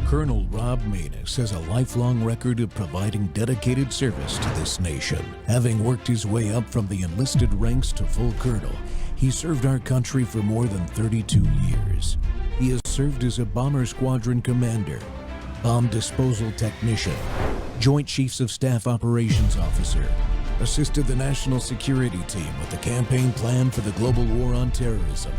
Colonel Rob Maness has a lifelong record of providing dedicated service to this nation. Having worked his way up from the enlisted ranks to full colonel, he served our country for more than 32 years. He has served as a bomber squadron commander, bomb disposal technician, Joint Chiefs of Staff Operations Officer, assisted the National Security Team with the campaign plan for the global war on terrorism.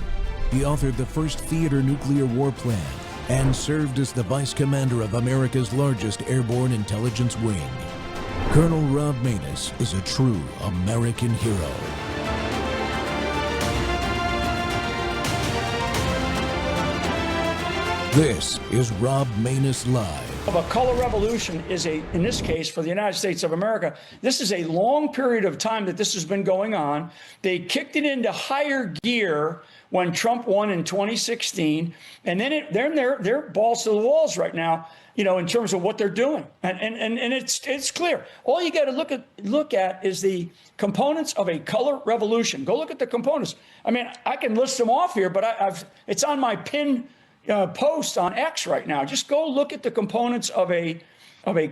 He authored the first theater nuclear war plan and served as the Vice Commander of America's largest airborne intelligence wing. Colonel Rob Maness is a true American hero. This is Rob Maness Live. A color revolution is in this case, for the United States of America, this is a long period of time that this has been going on. They kicked it into higher gear when Trump won in 2016, and then they're balls to the walls right now, you know, in terms of what they're doing, and it's clear. All you got to look at is the components of a color revolution. Go look at the components. I mean, I can list them off here, but it's on my pin post on X right now. Just go look at the components of a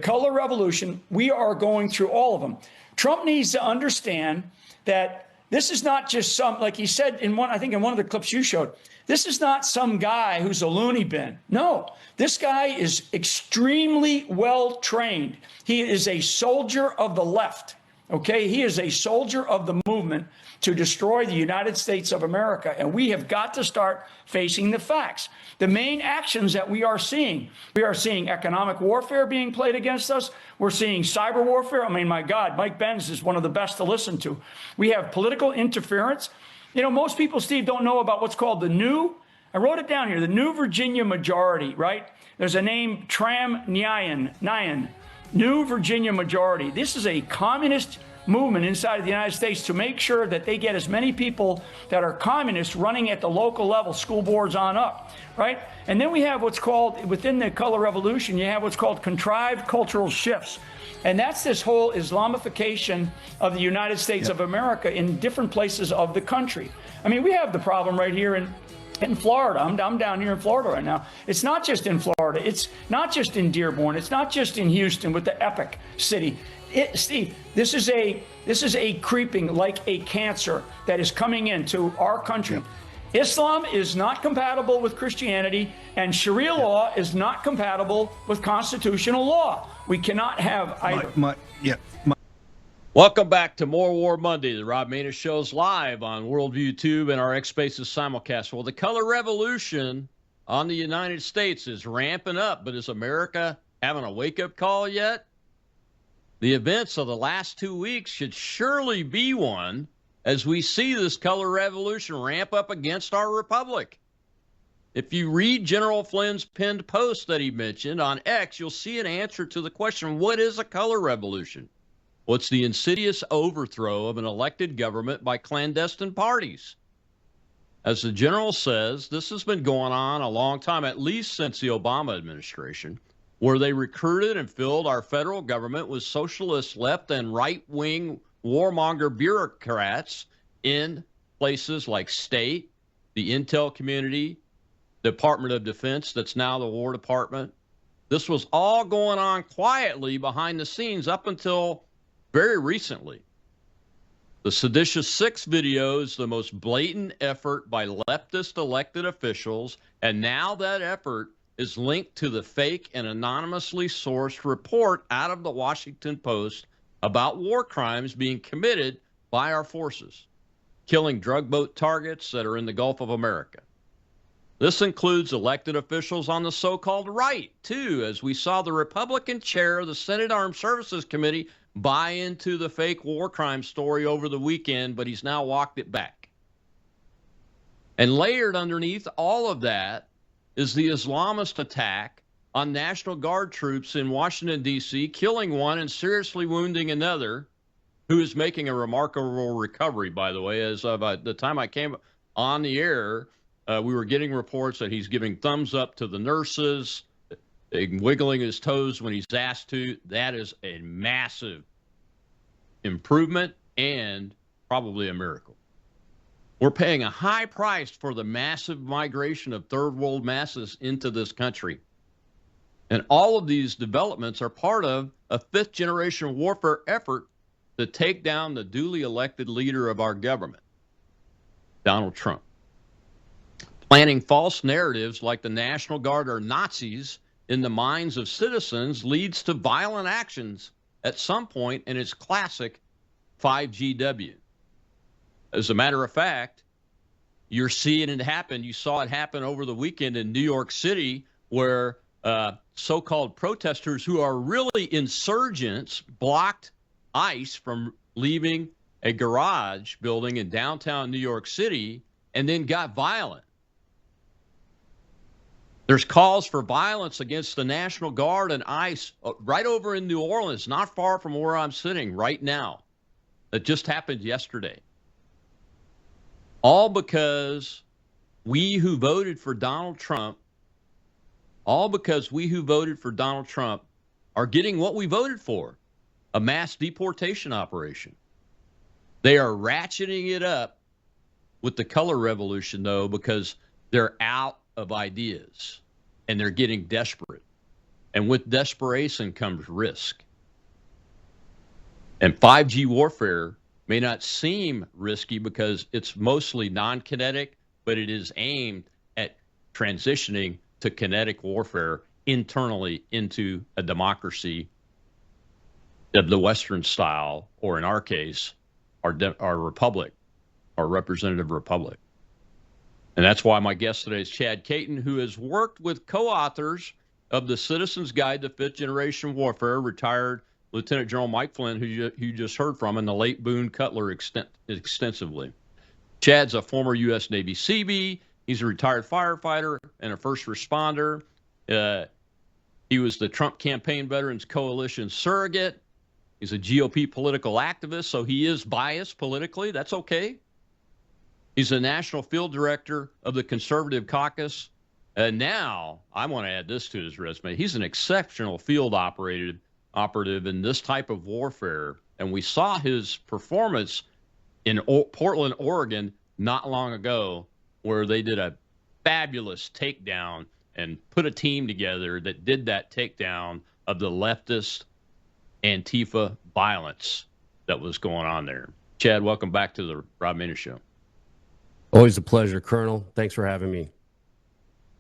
color revolution. We are going through all of them. Trump needs to understand that this is not just some, like he said in one, I think in one of the clips you showed, this is not some guy who's a loony bin. No, this guy is extremely well trained. He is a soldier of the left. Okay, he is a soldier of the movement to destroy the United States of America, and we have got to start facing the facts. The main actions that we are seeing economic warfare being played against us. We're seeing cyber warfare. I mean, my God, Mike Benz is one of the best to listen to. We have political interference. You know, most people, Steve, don't know about what's called I wrote it down here, the New Virginia Majority, right? There's a name, Tram Nyan, New Virginia Majority. This is a communist movement inside of the United States to make sure that they get as many people that are communists running at the local level, school boards on up, right? And then we have what's called, within the color revolution, you have what's called contrived cultural shifts. And that's this whole Islamification of the United States of America in different places of the country. I mean, we have the problem right here in Florida. I'm down here in Florida right now. It's not just in Florida. It's not just in Dearborn. It's not just in Houston with the Epic City. Steve, this is a creeping like a cancer that is coming into our country. Yep. Islam is not compatible with Christianity, and Sharia law is not compatible with constitutional law. We cannot have either. Welcome back to More War Monday. The Rob Maness Show's live on Worldview Tube and our X Spaces simulcast. Well, the color revolution on the United States is ramping up, but is America having a wake-up call yet? The events of the last 2 weeks should surely be one as we see this color revolution ramp up against our republic. If you read General Flynn's pinned post that he mentioned on X, you'll see an answer to the question, what is a color revolution? Well, it's the insidious overthrow of an elected government by clandestine parties. As the general says, this has been going on a long time, at least since the Obama administration, where they recruited and filled our federal government with socialist left and right-wing warmonger bureaucrats in places like state, the intel community, Department of Defense, that's now the War Department. This was all going on quietly behind the scenes up until very recently. The Seditious Six video is the most blatant effort by leftist elected officials, and now that effort is linked to the fake and anonymously sourced report out of the Washington Post about war crimes being committed by our forces, killing drug boat targets that are in the Gulf of America. This includes elected officials on the so-called right, too, as we saw the Republican chair of the Senate Armed Services Committee buy into the fake war crime story over the weekend, but he's now walked it back. And layered underneath all of that is the Islamist attack on National Guard troops in Washington, D.C., killing one and seriously wounding another, who is making a remarkable recovery, by the way. As of the time I came on the air, we were getting reports that he's giving thumbs up to the nurses, wiggling his toes when he's asked to. That is a massive improvement and probably a miracle. We're paying a high price for the massive migration of third world masses into this country. And all of these developments are part of a fifth-generation warfare effort to take down the duly elected leader of our government, Donald Trump. Planting false narratives like the National Guard are Nazis in the minds of citizens leads to violent actions at some point in its classic 5GW. As a matter of fact, you're seeing it happen. You saw it happen over the weekend in New York City, where so-called protesters who are really insurgents blocked ICE from leaving a garage building in downtown New York City and then got violent. There's calls for violence against the National Guard and ICE right over in New Orleans, not far from where I'm sitting right now. That just happened yesterday. All because we who voted for Donald Trump, are getting what we voted for, a mass deportation operation. They are ratcheting it up with the color revolution, though, because they're out of ideas and they're getting desperate. And with desperation comes risk. And 5G warfare may not seem risky because it's mostly non-kinetic, but it is aimed at transitioning to kinetic warfare internally into a democracy of the Western style, or in our case, our republic, our representative republic. And that's why my guest today is Chad Caton, who has worked with co-authors of the Citizen's Guide to Fifth Generation Warfare, retired Lieutenant General Mike Flynn, who you just heard from, and the late Boone Cutler extensively. Chad's a former U.S. Navy Seabee. He's a retired firefighter and a first responder. He was the Trump Campaign Veterans Coalition surrogate. He's a GOP political activist, so he is biased politically. That's okay. He's the national field director of the Conservative Caucus. And now, I want to add this to his resume. He's an exceptional field operative in this type of warfare. And we saw his performance in Portland, Oregon, not long ago, where they did a fabulous takedown and put a team together that did that takedown of the leftist Antifa violence that was going on there. Chad, welcome back to the Rob Maness Show. Always a pleasure, Colonel. Thanks for having me.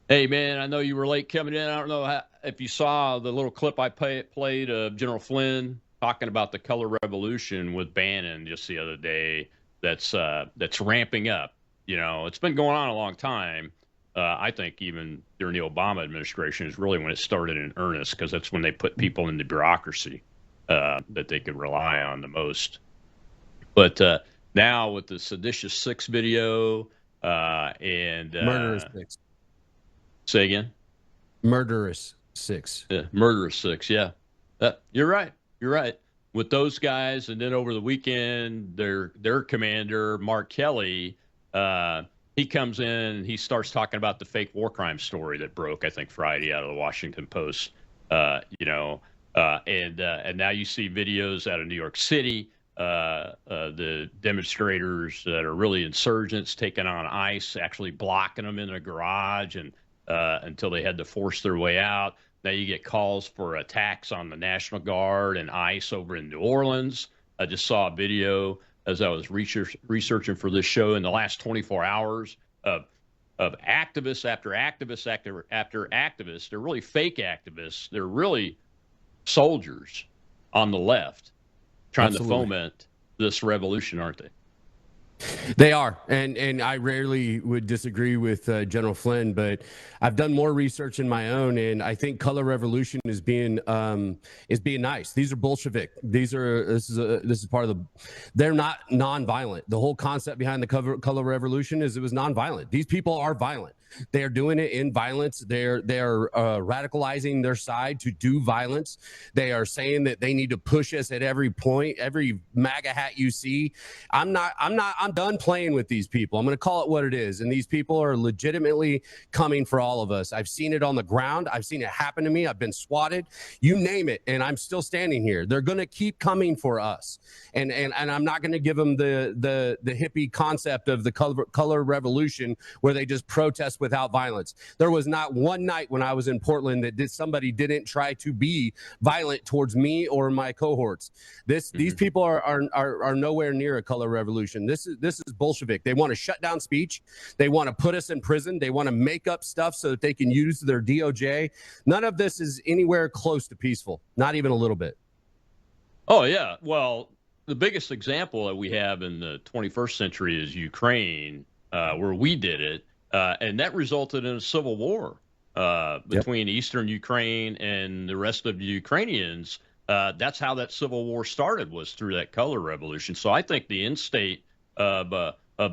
Hey, man, I know you were late coming in. I don't know if you saw the little clip I played of General Flynn talking about the color revolution with Bannon just the other day. That's ramping up. You know, it's been going on a long time. I think even during the Obama administration is really when it started in earnest, because that's when they put people in the bureaucracy that they could rely on the most. But now with the Seditious Six video and Murderous Six. Say again? Murderous Six. Yeah, Murderous Six, yeah. You're right. You're right. With those guys, and then over the weekend, their commander, Mark Kelly, he comes in and he starts talking about the fake war crime story that broke, I think, Friday out of the Washington Post. And now you see videos out of New York City, the demonstrators that are really insurgents taking on ICE, actually blocking them in a garage and until they had to force their way out. Now you get calls for attacks on the National Guard and ICE over in New Orleans. I just saw a video as I was researching for this show in the last 24 hours of activists after activists after activists. They're really fake activists. They're really soldiers on the left trying to foment this revolution, aren't they? They are, and I rarely would disagree with General Flynn, but I've done more research in my own, and I think color revolution is being nice. These are Bolshevik. This is part of the. They're not nonviolent. The whole concept behind the color revolution is it was nonviolent. These people are violent. They are doing it in violence. They're radicalizing their side to do violence. They are saying that they need to push us at every point, every MAGA hat you see. I'm done playing with these people. I'm going to call it what it is. And these people are legitimately coming for all of us. I've seen it on the ground. I've seen it happen to me. I've been swatted, you name it. And I'm still standing here. They're going to keep coming for us. And I'm not going to give them the hippie concept of the color revolution where they just protest progress without violence. There was not one night when I was in Portland that somebody didn't try to be violent towards me or my cohorts. These people are nowhere near a color revolution. This is Bolshevik. They want to shut down speech. They want to put us in prison. They want to make up stuff so that they can use their DOJ. None of this is anywhere close to peaceful, not even a little bit. Oh, yeah. Well, the biggest example that we have in the 21st century is Ukraine, where we did it, and that resulted in a civil war between Eastern Ukraine and the rest of the Ukrainians. That's how that civil war started, was through that color revolution. So I think the end state of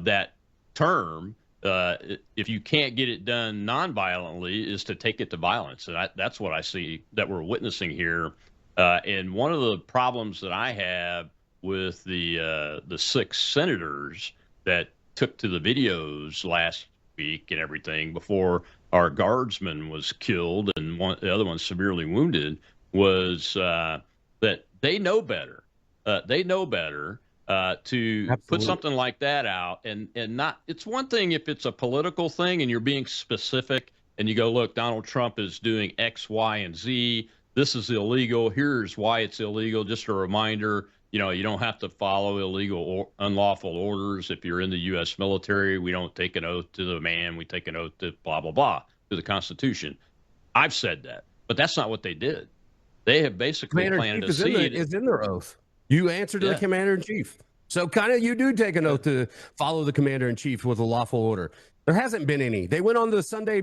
that term, if you can't get it done nonviolently, is to take it to violence. And that's what I see that we're witnessing here. And one of the problems that I have with the 6 senators that took to the videos last week and everything before our guardsman was killed and the other one severely wounded was that they know better. They know better to Absolutely. put something like that out and not. It's one thing if it's a political thing and you're being specific and you go, look, Donald Trump is doing X, Y, and Z. This is illegal. Here's why it's illegal. Just a reminder, you don't have to follow illegal or unlawful orders. If you're in the U.S. military, we don't take an oath to the man. We take an oath to blah, blah, blah, to the Constitution. I've said that, but that's not what they did. They have basically planted a seed. Is in their oath. You answer to the commander-in-chief. So kind of you do take an oath to follow the commander-in-chief with a lawful order. There hasn't been any. They went on the Sunday.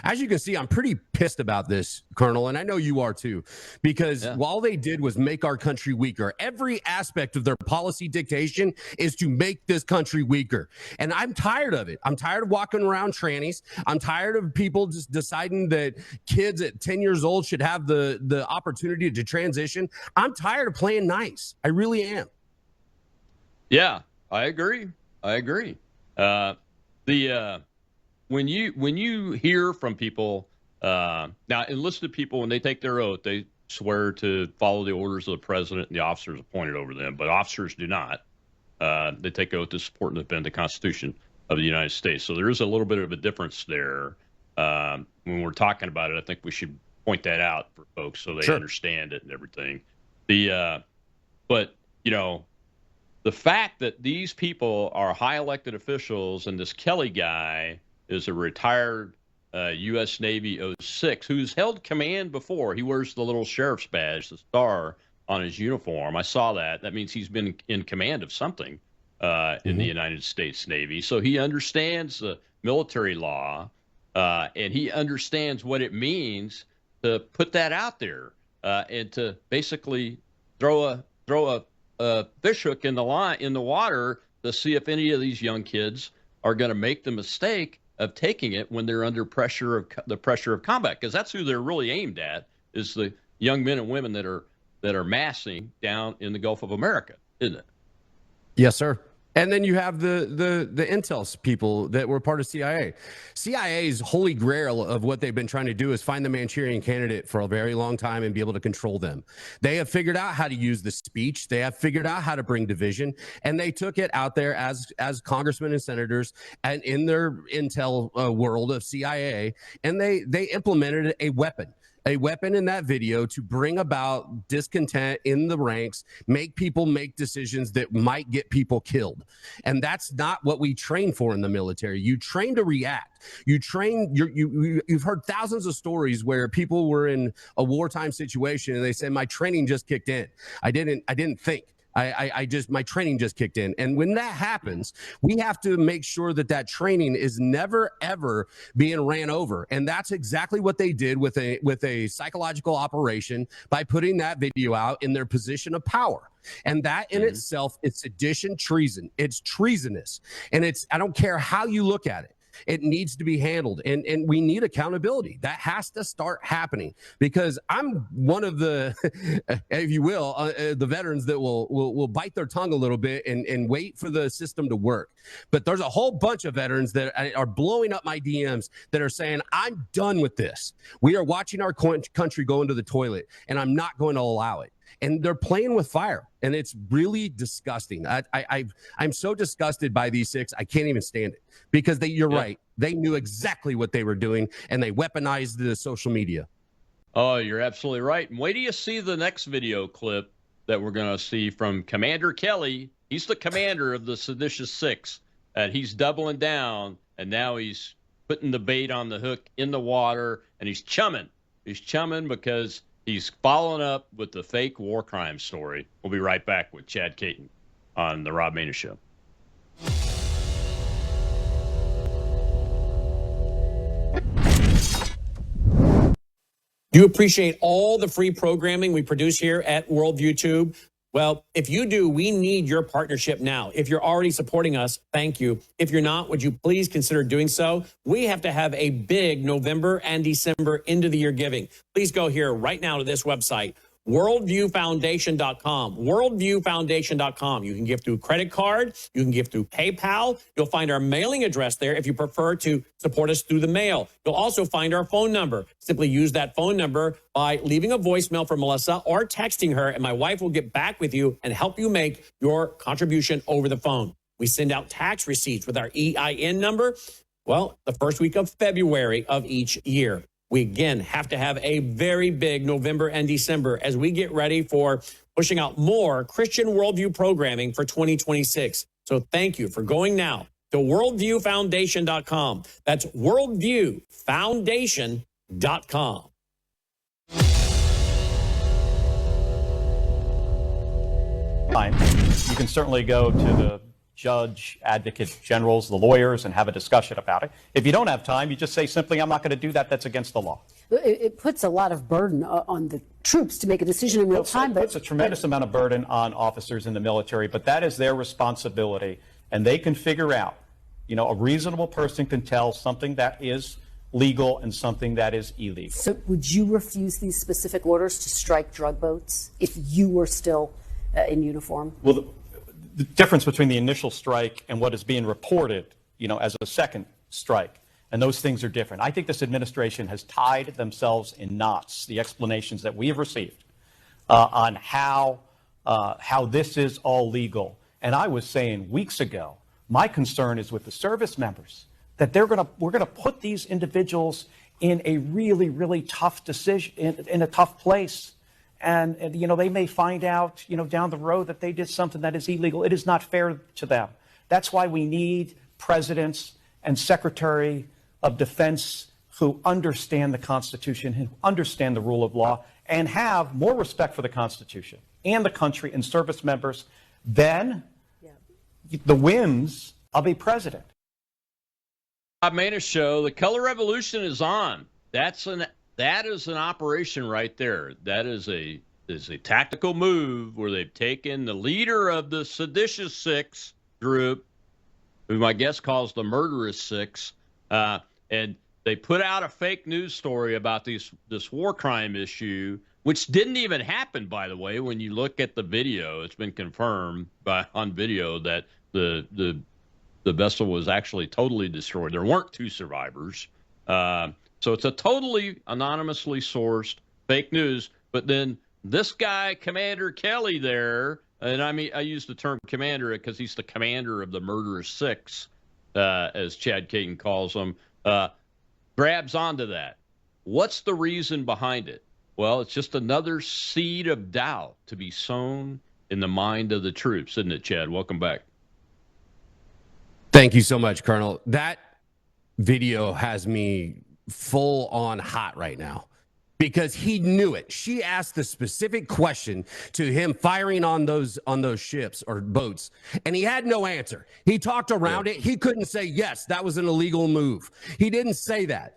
As you can see, I'm pretty pissed about this, Colonel, and I know you are too, because all they did was make our country weaker. Every aspect of their policy dictation is to make this country weaker. And I'm tired of it. I'm tired of walking around trannies. I'm tired of people just deciding that kids at 10 years old should have the opportunity to transition. I'm tired of playing nice. I really am. Yeah, I agree. When you hear from people, now enlisted people, when they take their oath, they swear to follow the orders of the president and the officers appointed over them, but officers do not. They take oath to support and defend the Constitution of the United States. So there is a little bit of a difference there. When we're talking about it, I think we should point that out for folks so they understand it and everything. But the fact that these people are high elected officials and this Kelly guy is a retired U.S. Navy 06 who's held command before. He wears the little sheriff's badge, the star on his uniform. I saw that. That means he's been in command of something in the United States Navy. So he understands the military law and he understands what it means to put that out there and to basically throw a fish hook in the water to see if any of these young kids are going to make the mistake of taking it when they're under the pressure of combat, because that's who they're really aimed at, is the young men and women that are massing down in the Gulf of America, isn't it? Yes, sir. And then you have the intel people that were part of CIA. CIA's holy grail of what they've been trying to do is find the Manchurian candidate for a very long time and be able to control them. They have figured out how to use the speech. They have figured out how to bring division, and they took it out there as congressmen and senators and in their intel world of CIA, and they implemented a weapon in that video to bring about discontent in the ranks, make people make decisions that might get people killed. And that's not what we train for in the military. You train to react. You've heard thousands of stories where people were in a wartime situation and they say, my training just kicked in. I didn't think. My training just kicked in. And when that happens, we have to make sure that training is never, ever being ran over. And that's exactly what they did with a psychological operation by putting that video out in their position of power. And that in itself, it's sedition, treason. It's treasonous. And I don't care how you look at it. It needs to be handled, and we need accountability. That has to start happening, because I'm one of the, if you will, the veterans that will bite their tongue a little bit and wait for the system to work. But there's a whole bunch of veterans that are blowing up my DMs that are saying, I'm done with this. We are watching our country go into the toilet, and I'm not going to allow it. And they're playing with fire, and it's really disgusting. I'm so disgusted by these 6. I can't even stand it, because you're right. They knew exactly what they were doing, and they weaponized the social media. Oh, you're absolutely right. And wait till you see the next video clip that we're going to see from Commander Kelly. He's the commander of the Seditious Six, and he's doubling down, and now he's putting the bait on the hook in the water, and he's chumming. He's chumming because he's following up with the fake war crime story. We'll be right back with Chad Caton on The Rob Maness Show. Do you appreciate all the free programming we produce here at Worldview Tube? Well, if you do, we need your partnership now. If you're already supporting us, thank you. If you're not, would you please consider doing so? We have to have a big November and December end of the year giving. Please go here right now to this website, worldviewfoundation.com, worldviewfoundation.com. You can give through credit card. You can give through PayPal. You'll find our mailing address there if you prefer to support us through the mail. You'll also find our phone number. Simply use that phone number by leaving a voicemail for Melissa or texting her, and my wife will get back with you and help you make your contribution over the phone. We send out tax receipts with our EIN number, well, the first week of February of each year. We, again, have to have a very big November and December as we get ready for pushing out more Christian worldview programming for 2026. So thank you for going now to worldviewfoundation.com. That's worldviewfoundation.com. You can certainly go to the judge, advocate generals, the lawyers, and have a discussion about it. If you don't have time, you just say simply, I'm not going to do that. That's against the law. It puts a lot of burden on the troops to make a decision in real time. It puts a tremendous amount of burden on officers in the military, but that is their responsibility, and they can figure out, a reasonable person can tell something that is legal and something that is illegal. So would you refuse these specific orders to strike drug boats if you were still in uniform? Well, the difference between the initial strike and what is being reported, as a second strike, and those things are different. I think this administration has tied themselves in knots, the explanations that we have received on how this is all legal. And I was saying weeks ago, my concern is with the service members, that we're going to put these individuals in a really, really tough decision, in a tough place. And they may find out, down the road that they did something that is illegal. It is not fair to them. That's why we need presidents and Secretary of Defense who understand the Constitution, who understand the rule of law, and have more respect for the Constitution and the country and service members than the whims of a president. Rob Maness Show, the color revolution is on. That is an operation right there. That is a tactical move where they've taken the leader of the Seditious Six group, whom I guess calls the Murderous Six, and they put out a fake news story about this war crime issue, which didn't even happen, by the way. When you look at the video, it's been confirmed on video that the vessel was actually totally destroyed. There weren't two survivors. So it's a totally anonymously sourced fake news. But then this guy, Commander Kelly there, and I use the term commander because he's the commander of the Murderous Six, as Chad Caton calls them, grabs onto that. What's the reason behind it? Well, it's just another seed of doubt to be sown in the mind of the troops, isn't it, Chad? Welcome back. Thank you so much, Colonel. That video has me full on hot right now because he knew it. She asked the specific question to him firing on those ships or boats, and he had no answer. He talked around it. He couldn't say, yes, that was an illegal move. He didn't say that.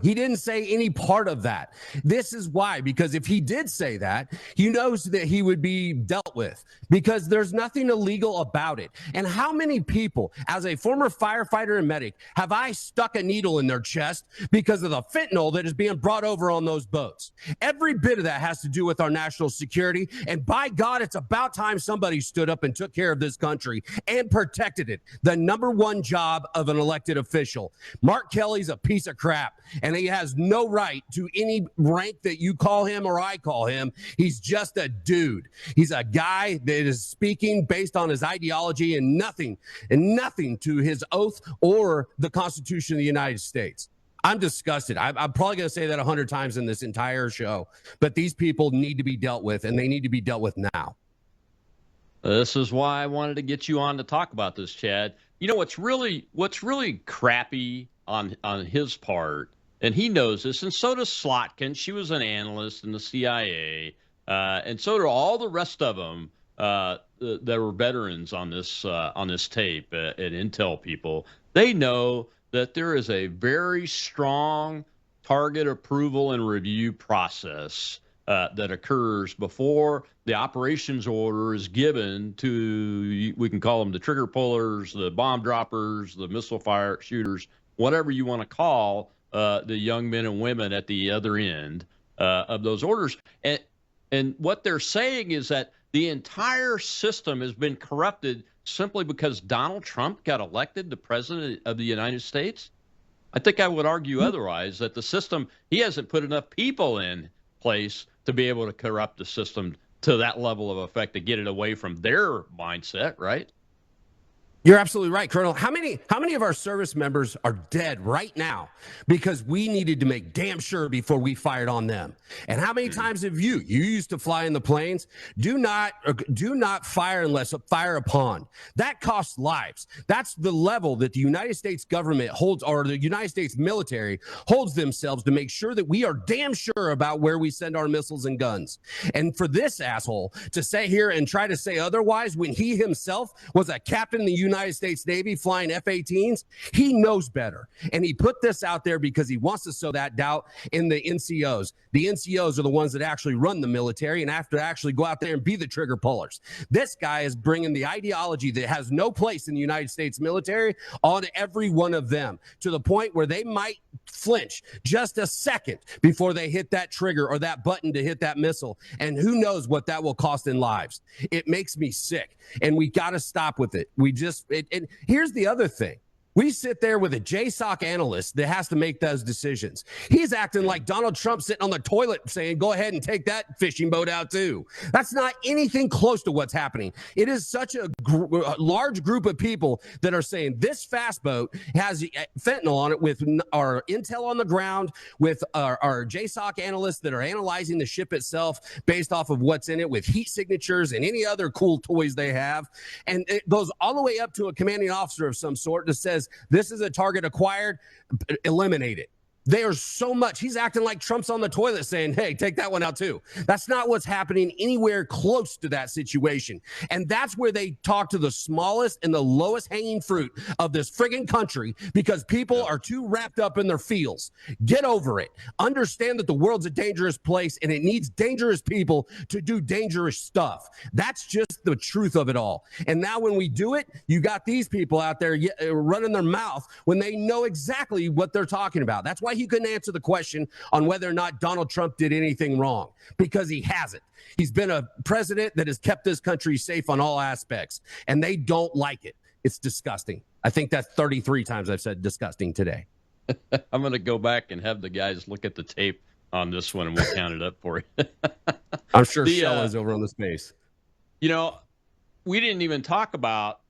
He didn't say any part of that. This is why, because if he did say that, he knows that he would be dealt with because there's nothing illegal about it. And how many people, as a former firefighter and medic, have I stuck a needle in their chest because of the fentanyl that is being brought over on those boats? Every bit of that has to do with our national security. And by God, it's about time somebody stood up and took care of this country and protected it. The number one job of an elected official. Mark Kelly's a piece of crap. crap, and he has no right to any rank that you call him or I call him. He's just a dude. He's a guy that is speaking based on his ideology and nothing to his oath or the Constitution of the United States. I'm disgusted. I'm probably going to say that 100 times in this entire show, but these people need to be dealt with, and they need to be dealt with now. This is why I wanted to get you on to talk about this, Chad. You know what's really crappy on his part, and he knows this, and so does Slotkin. She was an analyst in the CIA, and so do all the rest of them that were veterans on this tape and intel people. They know that there is a very strong target approval and review process that occurs before the operations order is given to, we can call them the trigger pullers, the bomb droppers, the missile fire shooters, whatever you want to call the young men and women at the other end of those orders. And what they're saying is that the entire system has been corrupted simply because Donald Trump got elected the president of the United States. I think I would argue otherwise, that the system, he hasn't put enough people in place to be able to corrupt the system to that level of effect to get it away from their mindset, right? You're absolutely right, Colonel. How many of our service members are dead right now because we needed to make damn sure before we fired on them? And how many times have you used to fly in the planes? Do not fire unless fire upon. That costs lives. That's the level that the United States government holds, or the United States military holds themselves, to make sure that we are damn sure about where we send our missiles and guns. And for this asshole to sit here and try to say otherwise when he himself was a captain in the United States Navy flying F-18s, he knows better. And he put this out there because he wants to sow that doubt in the NCOs. The NCOs are the ones that actually run the military and have to actually go out there and be the trigger pullers. This guy is bringing the ideology that has no place in the United States military on every one of them, to the point where they might flinch just a second before they hit that trigger or that button to hit that missile. And who knows what that will cost in lives. It makes me sick. And we got to stop with it. And here's the other thing. We sit there with a JSOC analyst that has to make those decisions. He's acting like Donald Trump sitting on the toilet saying, go ahead and take that fishing boat out too. That's not anything close to what's happening. It is such a large group of people that are saying this fast boat has fentanyl on it, with our intel on the ground, with our JSOC analysts that are analyzing the ship itself based off of what's in it, with heat signatures and any other cool toys they have. And it goes all the way up to a commanding officer of some sort that says, this is a target acquired, eliminate it. There's so much. He's acting like Trump's on the toilet saying, hey, take that one out too. That's not what's happening anywhere close to that situation. And that's where they talk to the smallest and the lowest hanging fruit of this friggin' country, because people are too wrapped up in their feels. Get over it. Understand that the world's a dangerous place and it needs dangerous people to do dangerous stuff. That's just the truth of it all. And now when we do it, you got these people out there running their mouth when they know exactly what they're talking about. That's why he couldn't answer the question on whether or not Donald Trump did anything wrong, because he hasn't. He's been a president that has kept this country safe on all aspects, and they don't like it. It's disgusting. I think that's 33 times I've said disgusting today. I'm going to go back and have the guys look at the tape on this one, and we'll count it up for you. I'm sure Shell is over on the space. You know, we didn't even talk about,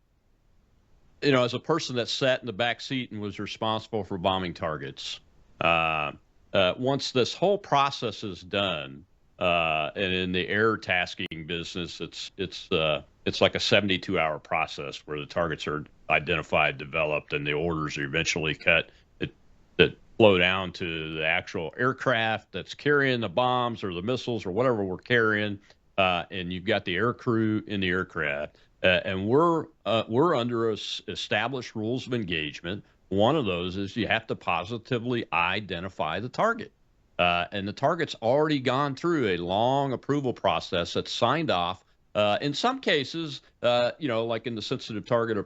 you know, as a person that sat in the back seat and was responsible for bombing targets. Once this whole process is done, and in the air tasking business, it's like a 72-hour process where the targets are identified, developed, and the orders are eventually cut that flow down to the actual aircraft that's carrying the bombs or the missiles or whatever we're carrying, and you've got the air crew in the aircraft, and we're under established rules of engagement. One of those is you have to positively identify the target. And the target's already gone through a long approval process that's signed off. In some cases, you know, like in the sensitive target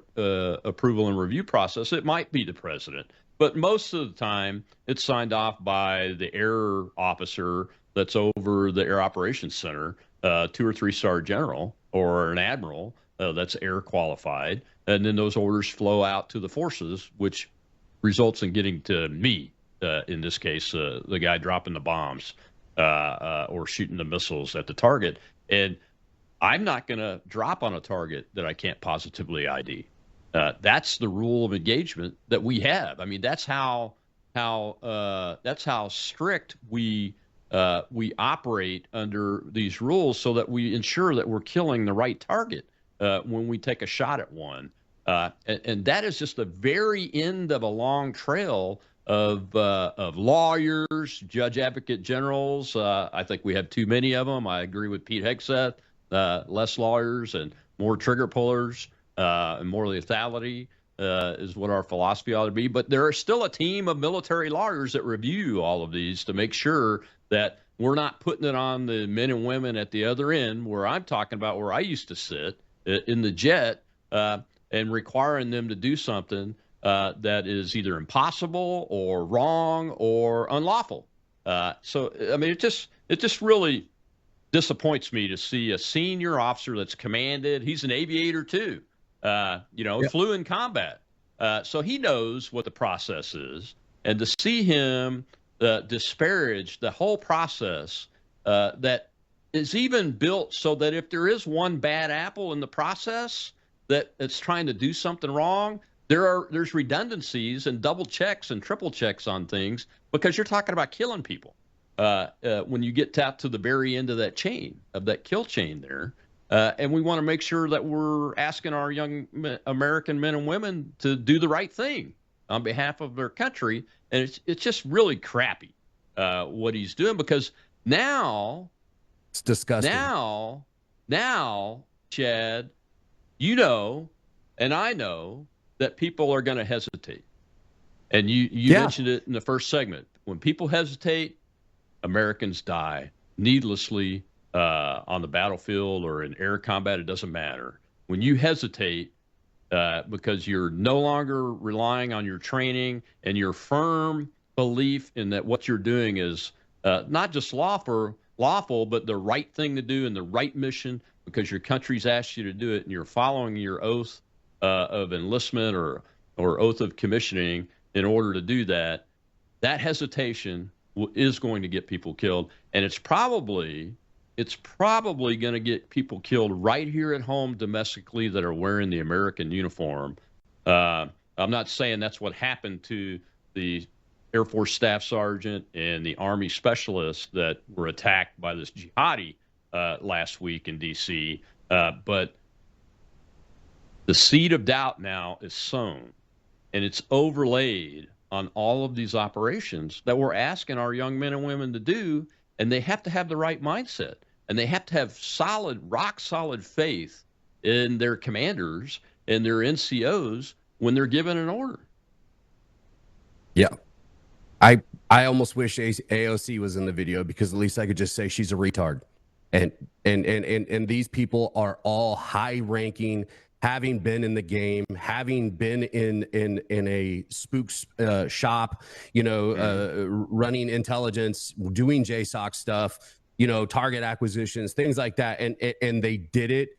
approval and review process, it might be the president. But most of the time, it's signed off by the air officer that's over the Air Operations Center, 2 or 3-star general or an admiral that's air qualified. And then those orders flow out to the forces, which results in getting to me in this case, the guy dropping the bombs or shooting the missiles at the target. And I'm not going to drop on a target that I can't positively ID. That's the rule of engagement that we have. I mean, that's how strict we operate under these rules, so that we ensure that we're killing the right target when we take a shot at one. And that is just the very end of a long trail of lawyers, judge advocate generals. I think we have too many of them. I agree with Pete Hegseth. Less lawyers and more trigger pullers and more lethality is what our philosophy ought to be. But there are still a team of military lawyers that review all of these to make sure that we're not putting it on the men and women at the other end, where I'm talking about where I used to sit in the jet, and requiring them to do something that is either impossible or wrong or unlawful. So, I mean, it just really disappoints me to see a senior officer that's commanded. He's an aviator too, flew in combat. So he knows what the process is. And to see him disparage the whole process that is even built so that if there is one bad apple in the process that it's trying to do something wrong, there's redundancies and double checks and triple checks on things, because you're talking about killing people. When you get out to the very end of that chain, of that kill chain there. And we want to make sure that we're asking our young American men and women to do the right thing on behalf of their country. And it's just really crappy what he's doing, because now it's disgusting. Now, Chad, and I know that people are going to hesitate. And you mentioned it in the first segment. When people hesitate, Americans die needlessly on the battlefield or in air combat. It doesn't matter. When you hesitate because you're no longer relying on your training and your firm belief in that what you're doing is not just lawful, but the right thing to do and the right mission, because your country's asked you to do it and you're following your oath of enlistment or oath of commissioning in order to do that, that hesitation is going to get people killed. And it's probably going to get people killed right here at home domestically that are wearing the American uniform. I'm not saying that's what happened to the Air Force Staff Sergeant and the Army specialists that were attacked by this jihadi last week in D.C., but the seed of doubt now is sown, and it's overlaid on all of these operations that we're asking our young men and women to do, and they have to have the right mindset, and they have to have rock solid faith in their commanders and their NCOs when they're given an order. Yeah. I almost wish AOC was in the video, because at least I could just say she's a retard. And these people are all high-ranking, having been in the game, having been in a spook shop, running intelligence, doing JSOC stuff, target acquisitions, things like that. And they did it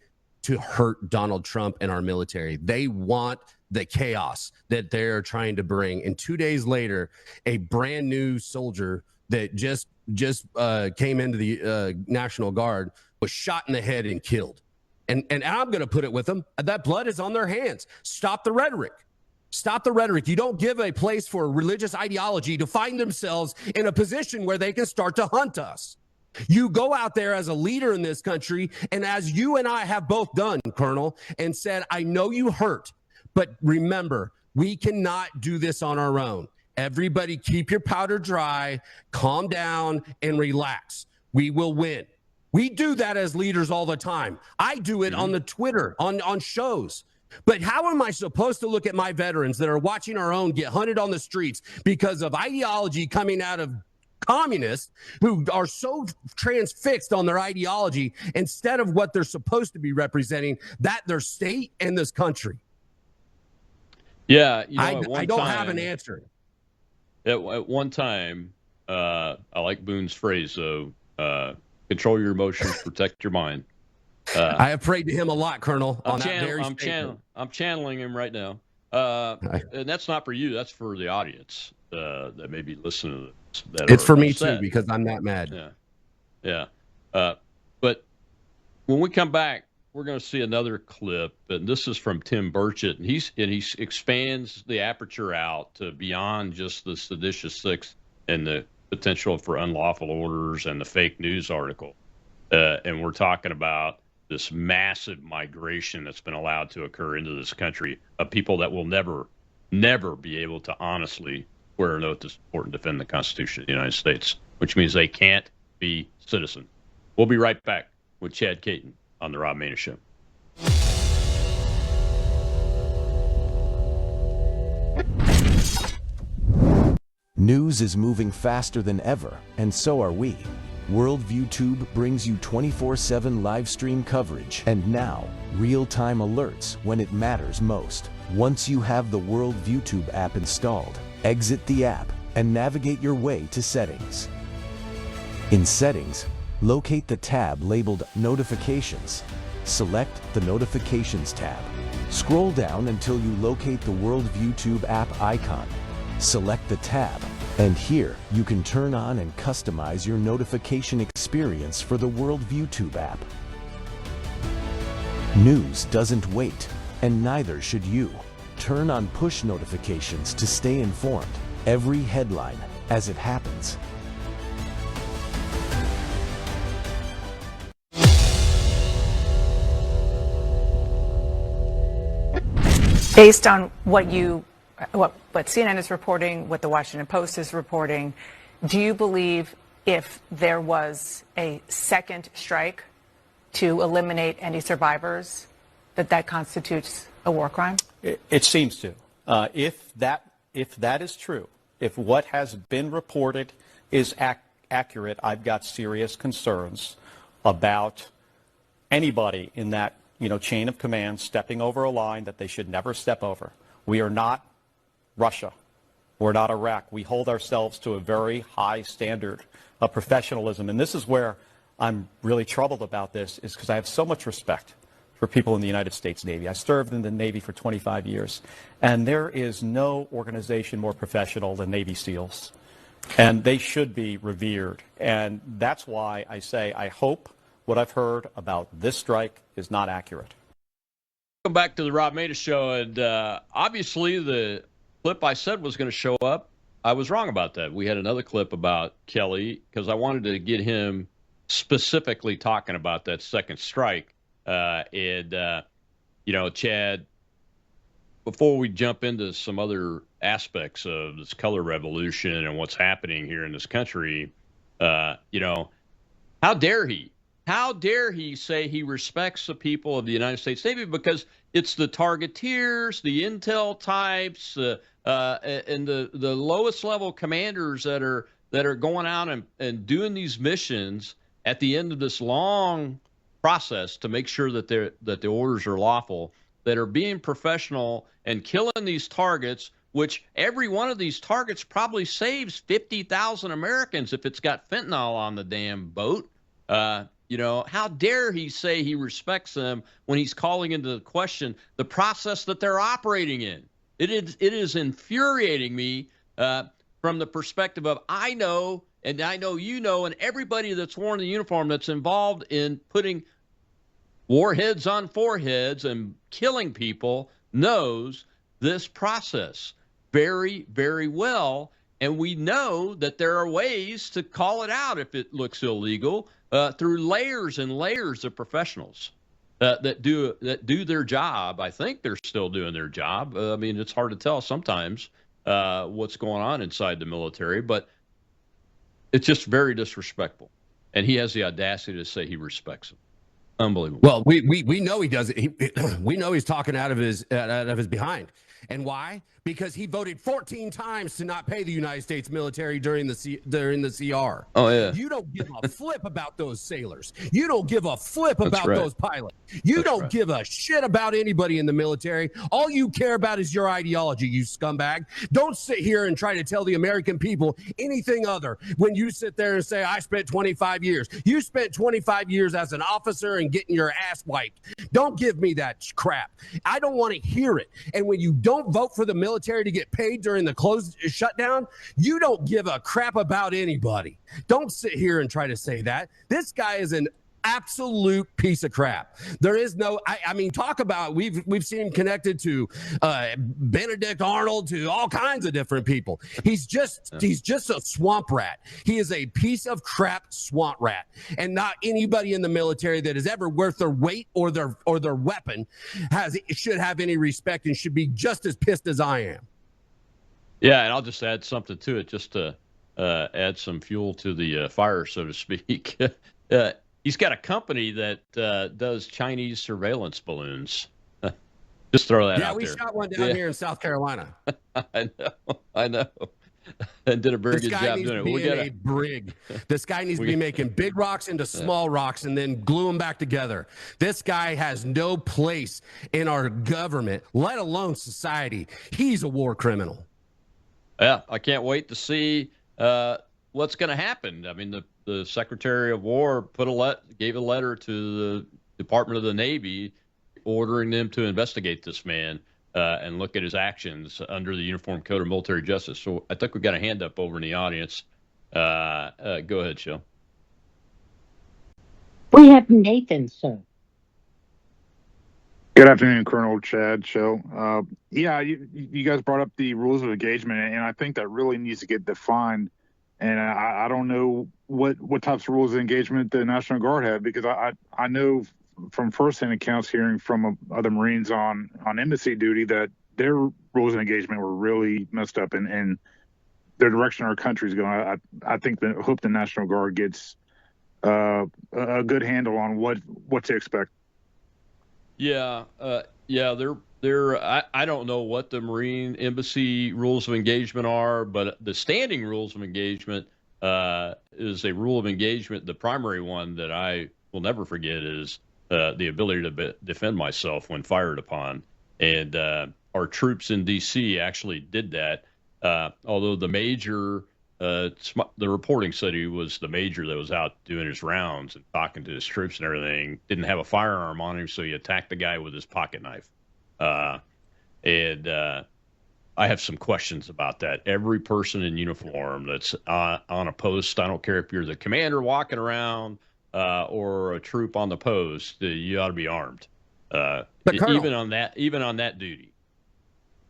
to hurt Donald Trump and our military. They want the chaos that they're trying to bring. And 2 days later, a brand new soldier that just came into the National Guard was shot in the head and killed. And I'm going to put it with them. That blood is on their hands. Stop the rhetoric. Stop the rhetoric. You don't give a place for religious ideology to find themselves in a position where they can start to hunt us. You go out there as a leader in this country, and as you and I have both done, Colonel, and said, I know you hurt, but remember, we cannot do this on our own. Everybody keep your powder dry, calm down, and relax. We will win. We do that as leaders all the time. I do it on the Twitter, on shows. But how am I supposed to look at my veterans that are watching our own get hunted on the streets because of ideology coming out of communists who are so transfixed on their ideology instead of what they're supposed to be representing, that their state and this country? Yeah, I don't have an answer. At one time, I like Boone's phrase, though, control your emotions, protect your mind. I have prayed to him a lot, Colonel. I'm channeling him right now. And that's not for you. That's for the audience that may be listening to this. It's for me too, because I'm that mad. Yeah. But when we come back, we're going to see another clip, and this is from Tim Burchett, and he expands the aperture out to beyond just the seditious six and the potential for unlawful orders and the fake news article. And we're talking about this massive migration that's been allowed to occur into this country of people that will never be able to honestly swear an oath to support and defend the Constitution of the United States, which means they can't be citizens. We'll be right back with Chad Caton on the Rob Maness Show. News is moving faster than ever, and so are we. Worldview Tube brings you 24/7 live stream coverage and now real-time alerts when it matters most. Once you have the Worldview Tube app installed, exit the app and navigate your way to Settings. In Settings, locate the tab labeled Notifications. Select the Notifications tab. Scroll down until you locate the Worldview Tube app icon. Select the tab, and here you can turn on and customize your notification experience for the Worldview Tube app. News doesn't wait, and neither should you. Turn on push notifications to stay informed. Every headline as it happens. Based on what CNN is reporting, what the Washington Post is reporting, do you believe if there was a second strike to eliminate any survivors, that constitutes a war crime? It seems to. If that is true, if what has been reported is accurate, I've got serious concerns about anybody in that chain of command stepping over a line that they should never step over. We are not Russia. We're not Iraq. We hold ourselves to a very high standard of professionalism. And this is where I'm really troubled about this, is because I have so much respect for people in the United States Navy. I served in the Navy for 25 years, and there is no organization more professional than Navy SEALs. And they should be revered. And that's why I say I hope what I've heard about this strike is not accurate. Welcome back to the Rob Maness Show, and obviously the clip I said was going to show up, I was wrong about that. We had another clip about Kelly because I wanted to get him specifically talking about that second strike. Chad, before we jump into some other aspects of this color revolution and what's happening here in this country, how dare he? How dare he say he respects the people of the United States Navy, because it's the targeteers, the intel types, and the lowest level commanders that are going out and doing these missions at the end of this long process to make sure that the orders are lawful, that are being professional and killing these targets, which every one of these targets probably saves 50,000 Americans if it's got fentanyl on the damn boat. How dare he say he respects them when he's calling into question the process that they're operating in? It is infuriating me from the perspective of I know, and I know you know, and everybody that's worn the uniform that's involved in putting warheads on foreheads and killing people knows this process very, very well. And we know that there are ways to call it out if it looks illegal through layers and layers of professionals that do their job. I think they're still doing their job. It's hard to tell sometimes what's going on inside the military, but it's just very disrespectful. And he has the audacity to say he respects them. Unbelievable. Well, we know he does it. We know he's talking out of his behind. And why? Because he voted 14 times to not pay the United States military during the CR. Oh, yeah. You don't give a flip about those sailors. You don't give a flip about those pilots. You don't give a shit about anybody in the military. All you care about is your ideology, you scumbag. Don't sit here and try to tell the American people anything other when you sit there and say, I spent 25 years. You spent 25 years as an officer and getting your ass wiped. Don't give me that crap. I don't want to hear it. And when you don't don't vote for the military to get paid during the closed shutdown, you don't give a crap about anybody. Don't sit here and try to say that. This guy is an absolute piece of crap. There is no, I mean, talk about, we've seen him connected to Benedict Arnold, to all kinds of different people. He's just a swamp rat. He is a piece of crap swamp rat, and not anybody in the military that is ever worth their weight or their weapon should have any respect and should be just as pissed as I am. Yeah, and I'll just add something to it, just to add some fuel to the fire, so to speak. He's got a company that does Chinese surveillance balloons. Just throw that out there. Yeah, we shot one down here in South Carolina. I know. And did a very good job doing it. This guy needs to be in a brig. This guy needs to be making big rocks into small rocks and then glue them back together. This guy has no place in our government, let alone society. He's a war criminal. Yeah, I can't wait to see what's going to happen. I mean, the Secretary of War gave a letter to the Department of the Navy ordering them to investigate this man and look at his actions under the Uniform Code of Military Justice. So I think we've got a hand up over in the audience. Go ahead, Shil. We have Nathan, sir. Good afternoon, Colonel Chad, Shil. Yeah, you guys brought up the rules of engagement, and I think that really needs to get defined. And I don't know what types of rules of engagement the National Guard have, because I know from firsthand accounts hearing from other Marines on embassy duty that their rules of engagement were really messed up, and the direction our country's going. I hope the National Guard gets a good handle on what to expect. Yeah, I don't know what the Marine embassy rules of engagement are, but the standing rules of engagement is a rule of engagement. The primary one that I will never forget is the ability to defend myself when fired upon. And our troops in D.C. actually did that, although the major, the reporting said he was the major that was out doing his rounds and talking to his troops and everything, didn't have a firearm on him, so he attacked the guy with his pocket knife. And I have some questions about that. Every person in uniform that's on a post, I don't care if you're the commander walking around or a troop on the post, you ought to be armed. Even on that duty.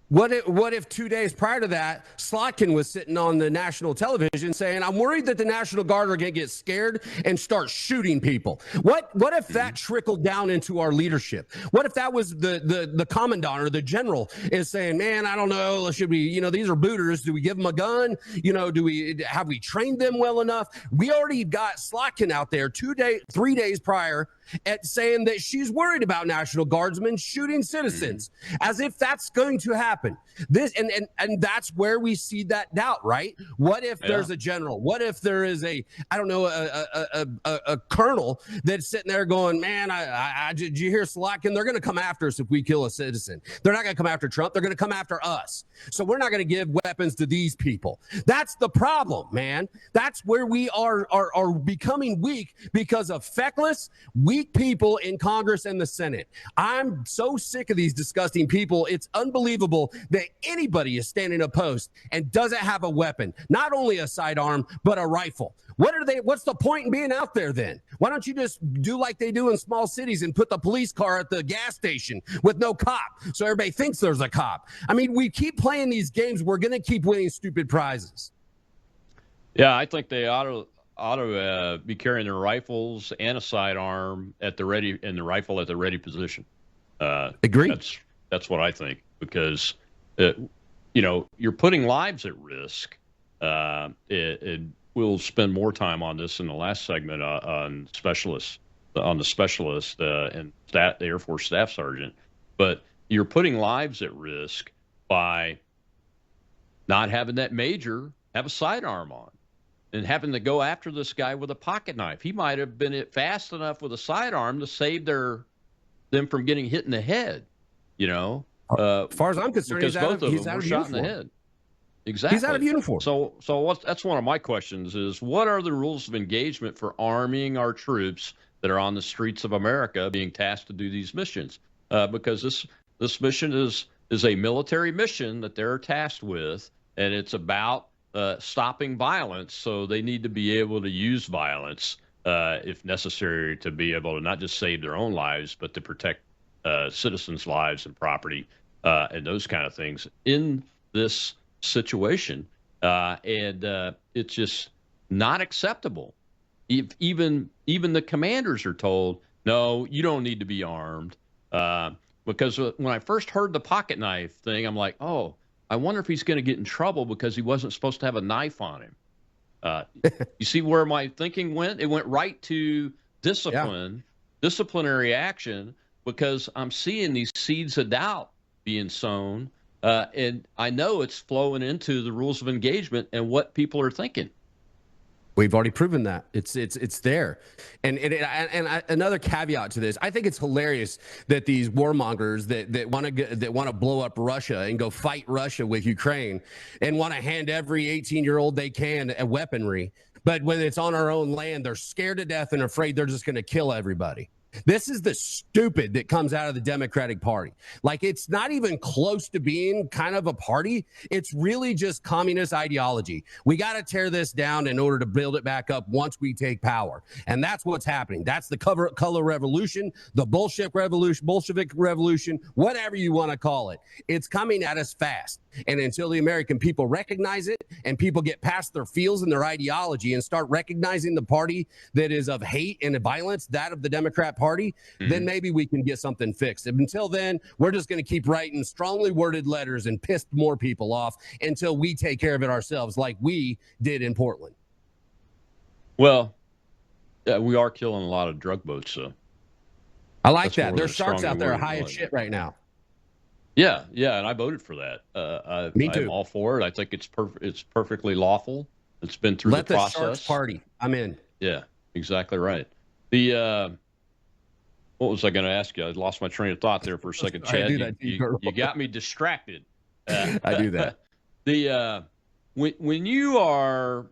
What if 2 days prior to that, Slotkin was sitting on the national television saying, "I'm worried that the National Guard are going to get scared and start shooting people"? What if that trickled down into our leadership? What if that was the commandant or the general is saying, "Man, I don't know, should we, these are booters. Do we give them a gun? Have we trained them well enough?" We already got Slotkin out there 3 days prior at saying that she's worried about National Guardsmen shooting citizens, as if that's going to happen. This and that's where we see that doubt, right? What if there's a general? What if there is a colonel that's sitting there going, "Man, did you hear Slotkin? They're going to come after us if we kill a citizen. They're not going to come after Trump. They're going to come after us. So we're not going to give weapons to these people." That's the problem, man. That's where we are becoming weak because of feckless, weak people in Congress and the Senate. I'm so sick of these disgusting people. It's unbelievable that anybody is standing a post and doesn't have a weapon, not only a sidearm, but a rifle. What's the point in being out there then? Why don't you just do like they do in small cities and put the police car at the gas station with no cop so everybody thinks there's a cop? I mean, we keep playing these games. We're going to keep winning stupid prizes. Yeah, I think they ought to be carrying their rifles and a sidearm at the ready, and the rifle at the ready position. Agreed. That's what I think, because you're putting lives at risk. We'll spend more time on this in the last segment on the specialist and the Air Force Staff Sergeant. But you're putting lives at risk by not having that major have a sidearm on and having to go after this guy with a pocket knife. He might have been fast enough with a sidearm to save them from getting hit in the head. As far as I'm concerned, because both of them were shot in the head. Exactly. He's out of uniform. So that's one of my questions is, what are the rules of engagement for arming our troops that are on the streets of America being tasked to do these missions? Because this mission is is a military mission that they're tasked with, and it's about stopping violence. So they need to be able to use violence if necessary to be able to not just save their own lives, but to protect citizens' lives and property and those kind of things in this situation. And it's just not acceptable. Even the commanders are told, no, you don't need to be armed. Because when I first heard the pocket knife thing, I'm like, oh, I wonder if he's going to get in trouble because he wasn't supposed to have a knife on him. You see where my thinking went? It went right to disciplinary action, because I'm seeing these seeds of doubt being sown. And I know it's flowing into the rules of engagement and what people are thinking. We've already proven that it's there, and another caveat to this, I think it's hilarious that these warmongers that want to blow up Russia and go fight Russia with Ukraine and want to hand every 18-year-old they can a weaponry, but when it's on our own land, they're scared to death and afraid they're just going to kill everybody. This is the stupid that comes out of the Democratic Party. Like, it's not even close to being kind of a party. It's really just communist ideology. We got to tear this down in order to build it back up once we take power. And that's what's happening. That's the color revolution, the Bolshevik revolution, whatever you want to call it. It's coming at us fast. And until the American people recognize it and people get past their feels and their ideology and start recognizing the party that is of hate and violence, that of the Democrat Party, then maybe we can get something fixed. And until then, we're just going to keep writing strongly worded letters and piss more people off until we take care of it ourselves, like we did in Portland. Well, we are killing a lot of drug boats, so I like that. There's sharks out there high as shit right now. Yeah, and I voted for that. Me too. I'm all for it. I think it's perfectly lawful. It's been through the process. Let the sharks party. I'm in. Yeah, exactly right. The what was I going to ask you? I lost my train of thought there for a second, Chad. You got me distracted. I do that. When you were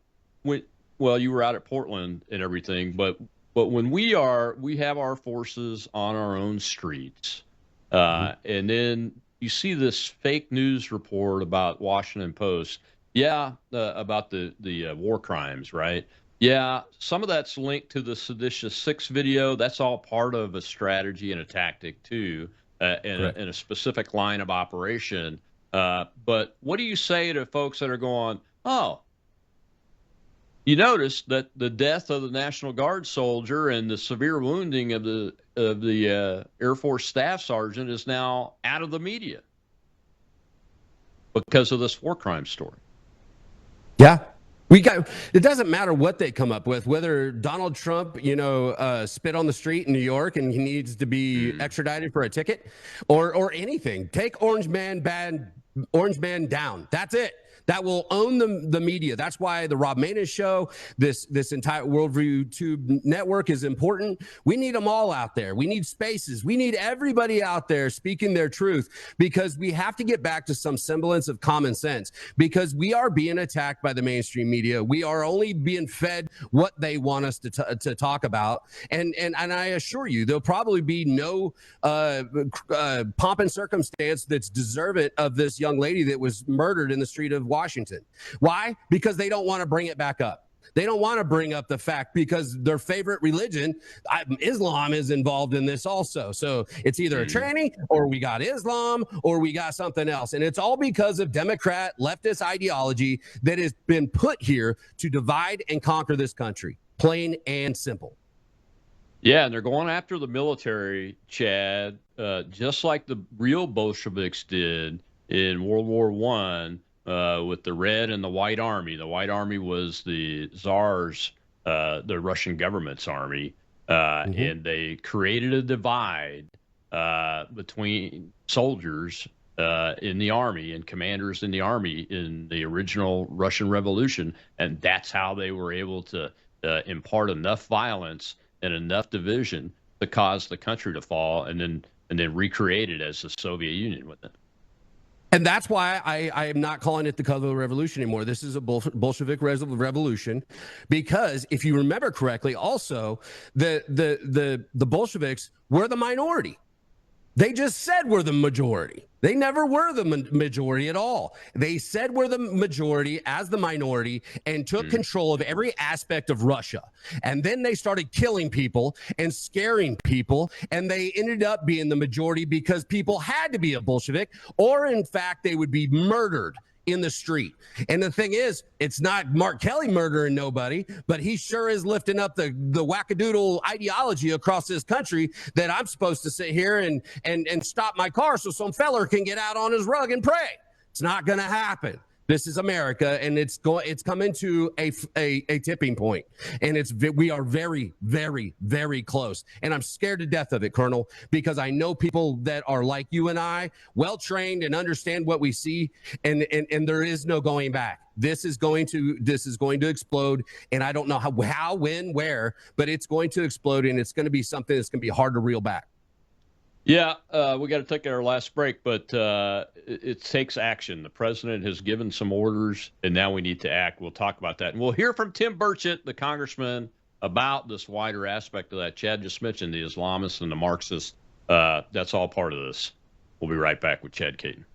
out at Portland and everything, but when we have our forces on our own streets, and then you see this fake news report about Washington Post, about the war crimes, right? Yeah, some of that's linked to the Seditious Six video. That's all part of a strategy and a tactic too, in a specific line of operation. But what do you say to folks that are going, oh, you notice that the death of the National Guard soldier and the severe wounding of the Air Force Staff Sergeant is now out of the media because of this war crime story? Yeah. It doesn't matter what they come up with, whether Donald Trump, spit on the street in New York and he needs to be extradited for a ticket or anything. Take Orange Man down. That's it. That will own the media. That's why the Rob Maness show, this entire Worldview Tube network is important. We need them all out there. We need spaces. We need everybody out there speaking their truth, because we have to get back to some semblance of common sense, because we are being attacked by the mainstream media. We are only being fed what they want us to talk about. And I assure you, there'll probably be no pomp and circumstance that's deserving of this young lady that was murdered in the street of Washington. Why? Because they don't want to bring it back up. They don't want to bring up the fact, because their favorite religion, Islam, is involved in this also. So it's either a tranny, or we got Islam, or we got something else. And it's all because of Democrat leftist ideology that has been put here to divide and conquer this country. Plain and simple. Yeah, and they're going after the military, Chad, just like the real Bolsheviks did in World War I. With the Red and the White Army. The White Army was the Tsar's, the Russian government's army, and they created a divide between soldiers in the army and commanders in the army in the original Russian Revolution, and that's how they were able to impart enough violence and enough division to cause the country to fall, and then recreate it as the Soviet Union with it. And that's why I am not calling it the Color Revolution anymore. This is a Bolshevik revolution, because if you remember correctly, also the Bolsheviks were the minority. They just said we're the majority. They never were the majority at all. They said we're the majority as the minority and took control of every aspect of Russia. And then they started killing people and scaring people. And they ended up being the majority because people had to be a Bolshevik, or in fact, they would be murdered in the street. And the thing is, it's not Mark Kelly murdering nobody, but he sure is lifting up the wackadoodle ideology across this country that I'm supposed to sit here and stop my car so some feller can get out on his rug and pray. It's not going to happen. This is America, and it's coming to a tipping point, and we are very, very, very close. And I'm scared to death of it, Colonel, because I know people that are like you and I, well trained and understand what we see, and there is no going back. This is going to explode, and I don't know how, when, where, but it's going to explode, and it's going to be something that's going to be hard to reel back. Yeah, we got to take our last break, but it takes action. The president has given some orders, and now we need to act. We'll talk about that. And we'll hear from Tim Burchett, the congressman, about this wider aspect of that. Chad just mentioned the Islamists and the Marxists. That's all part of this. We'll be right back with Chad Caton.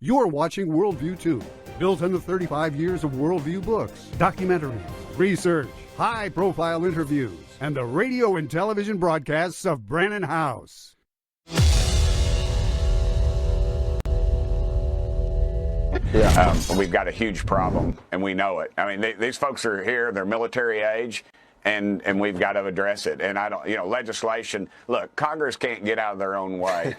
You're watching Worldview 2, built on the 35 years of Worldview books, documentaries, research, high-profile interviews, and the radio and television broadcasts of Brannon House. Yeah, we've got a huge problem, and we know it. I mean, these folks are here; they're military age, and we've got to address it. And I don't, legislation. Look, Congress can't get out of their own way.